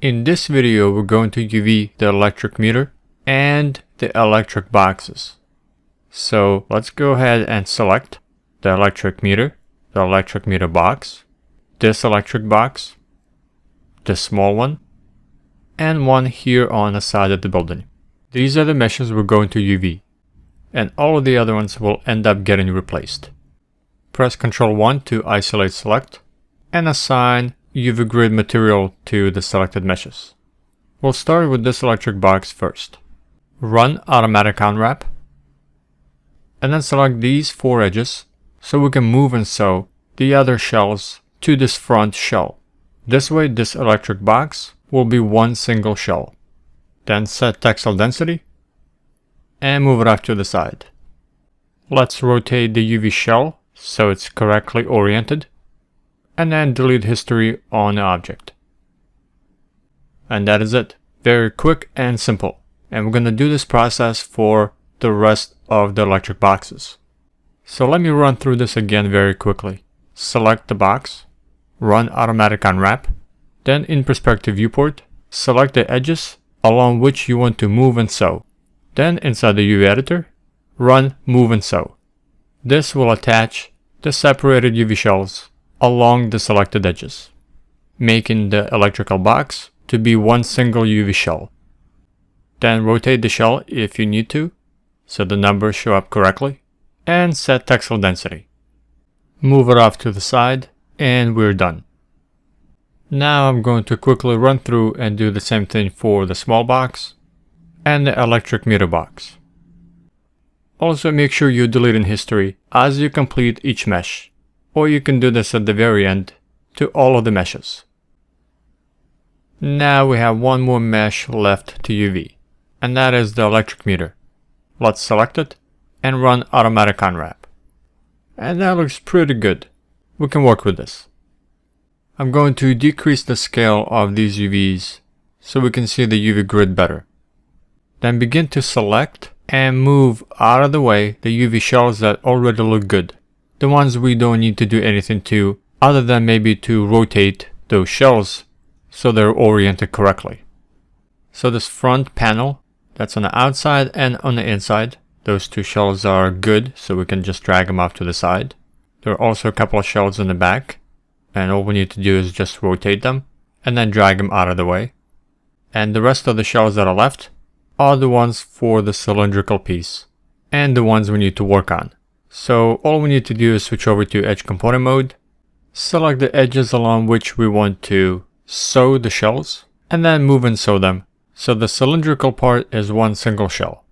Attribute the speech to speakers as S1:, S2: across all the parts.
S1: In this video, we're going to UV the electric meter and the electric boxes. So let's go ahead and select the electric meter box, this electric box, this small one, and one here on the side of the building. These are the meshes we're going to UV, and all of the other ones will end up getting replaced. Press Ctrl 1 to isolate select and assign UV grid material to the selected meshes. We'll start with this electric box first. Run automatic unwrap and then select these 4 edges so we can move and sew the other shells to this front shell. This way this electric box will be one single shell. Then set textile density and move it off to the side. Let's rotate the UV shell so it's correctly oriented, and then delete history on the object. And that is it. Very quick and simple. And we're going to do this process for the rest of the electric boxes. So let me run through this again very quickly. Select the box, run automatic unwrap, then in perspective viewport, select the edges along which you want to move and sew. Then inside the UV editor, run move and sew. This will attach the separated UV shells along the selected edges, making the electrical box to be one single UV shell. Then rotate the shell if you need to, so the numbers show up correctly, and set textile density. Move it off to the side, and we're done. Now I'm going to quickly run through and do the same thing for the small box and the electric meter box. Also make sure you delete in history as you complete each mesh, or you can do this at the very end to all of the meshes. Now we have one more mesh left to UV, and that is the electric meter. Let's select it and run automatic unwrap. And that looks pretty good. We can work with this. I'm going to decrease the scale of these UVs so we can see the UV grid better. Then begin to select and move out of the way the UV shells that already look good. The ones we don't need to do anything to other than maybe to rotate those shells so they're oriented correctly. So this front panel, that's on the outside and on the inside, those 2 shells are good, so we can just drag them off to the side. There are also a couple of shells in the back, and all we need to do is just rotate them and then drag them out of the way. And the rest of the shells that are left are the ones for the cylindrical piece and the ones we need to work on. So all we need to do is switch over to edge component mode, select the edges along which we want to sew the shells, and then move and sew them so the cylindrical part is one single shell.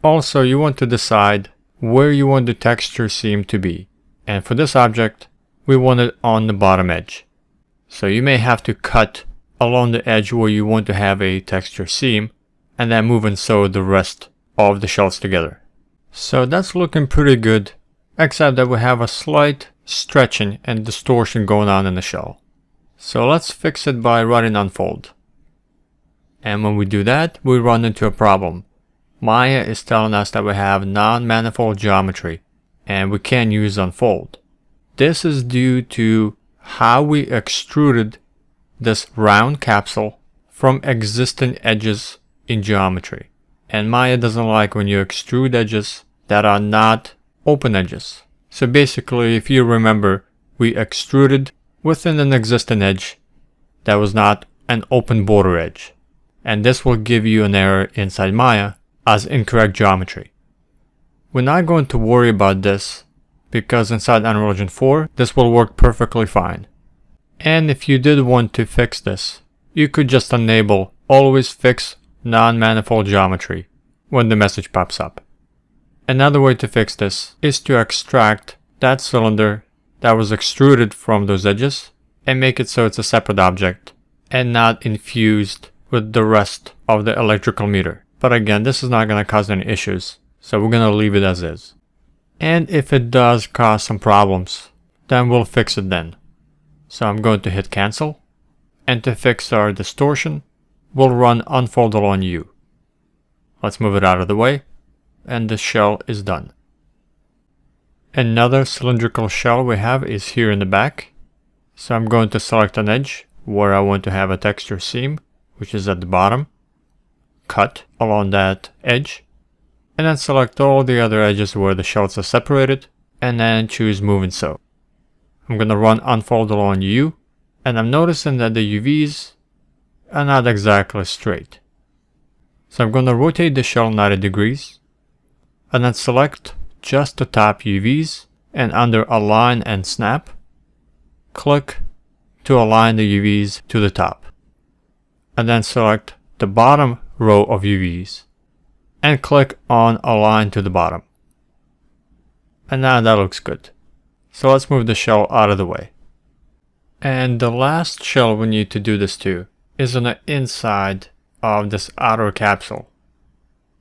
S1: Also, you want to decide where you want the texture seam to be, and for this object we want it on the bottom edge. So you may have to cut along the edge where you want to have a texture seam and then move and sew the rest of the shells together. So that's looking pretty good, except that we have a slight stretching and distortion going on in the shell. So let's fix it by running unfold. And when we do that, we run into a problem. Maya is telling us that we have non-manifold geometry and we can't use unfold. This is due to how we extruded this round capsule from existing edges in geometry. And Maya doesn't like when you extrude edges that are not open edges. So basically, if you remember, we extruded within an existing edge that was not an open border edge. And this will give you an error inside Maya as incorrect geometry. We're not going to worry about this because inside Unreal Engine 4, this will work perfectly fine. And if you did want to fix this, you could just enable always fix non-manifold geometry when the message pops up. Another way to fix this is to extract that cylinder that was extruded from those edges and make it so it's a separate object and not infused with the rest of the electrical meter. But again, this is not going to cause any issues, so we're going to leave it as is. And if it does cause some problems, then we'll fix it then. So I'm going to hit cancel, and to fix our distortion, we'll run unfold along U. Let's move it out of the way, and the shell is done. Another cylindrical shell we have is here in the back. So I'm going to select an edge where I want to have a texture seam, which is at the bottom. Cut along that edge. And then select all the other edges where the shells are separated, and then choose Move and Sew. I'm going to run Unfold along U, and I'm noticing that the UVs are not exactly straight. So I'm going to rotate the shell 90 degrees, and then select just the top UVs, and under Align and Snap, click to align the UVs to the top. And then select the bottom row of UVs, and click on Align to the bottom. And now that looks good. So let's move the shell out of the way. And the last shell we need to do this to is on the inside of this outer capsule.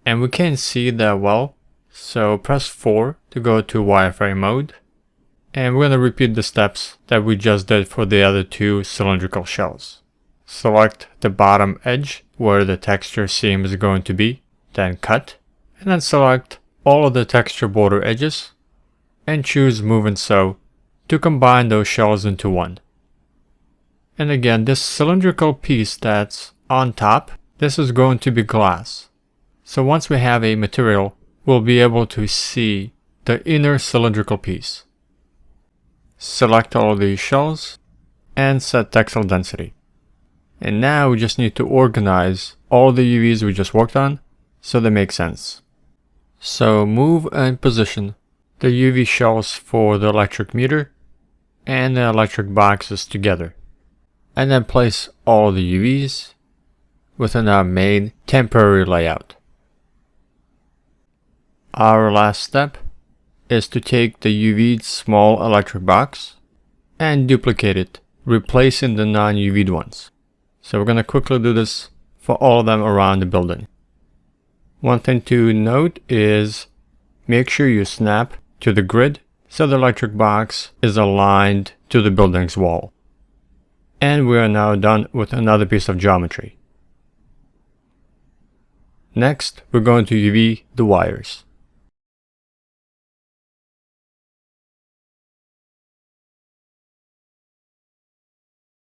S1: And we can't see that well, so press 4 to go to wireframe mode. And we're going to repeat the steps that we just did for the other two cylindrical shells. Select the bottom edge where the texture seam is going to be, then cut, and then select all of the texture border edges, and choose Move and Sew to combine those shells into one. And again, this cylindrical piece that's on top, this is going to be glass. So once we have a material, we'll be able to see the inner cylindrical piece. Select all of these shells and set textile density. And now we just need to organize all the UVs we just worked on so they make sense. So move and position the UV shells for the electric meter and the electric boxes together. And then place all the UVs within our main temporary layout. Our last step is to take the UV'd small electric box and duplicate it, replacing the non-UV'd ones. So we're going to quickly do this for all of them around the building. One thing to note is make sure you snap to the grid so the electric box is aligned to the building's wall. And we are now done with another piece of geometry. Next, we're going to UV the wires.